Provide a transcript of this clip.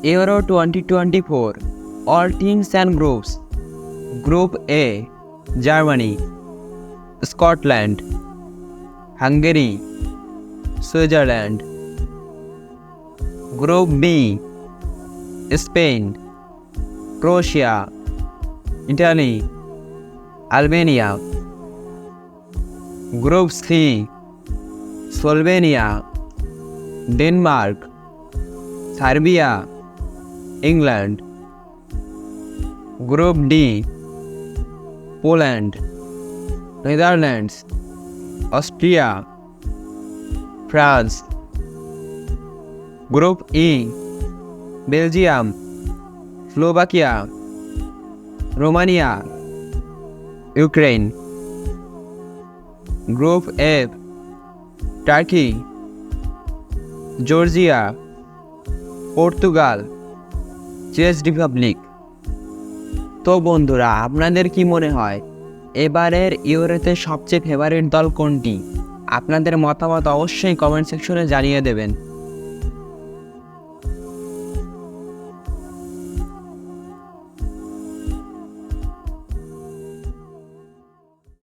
Euro 2024 All teams and groups. Group A Germany, Scotland, Hungary, Switzerland. Group B Spain, Croatia, Italy, Albania. Group C Slovenia, Denmark, Serbia, England. Group D Poland, Netherlands, Austria, France. Group E Belgium, Slovakia, Romania, Ukraine. Group F Turkey, Georgia, Portugal, চেক Republic. তো বন্ধুরা, আপনাদের কি মনে হয় এবারের ইউরোতে সবচেয়ে favourite দল কোনটি? আপনাদের মতামত অবশ্যই কমেন্ট সেকশনে জানিয়ে দেবেন।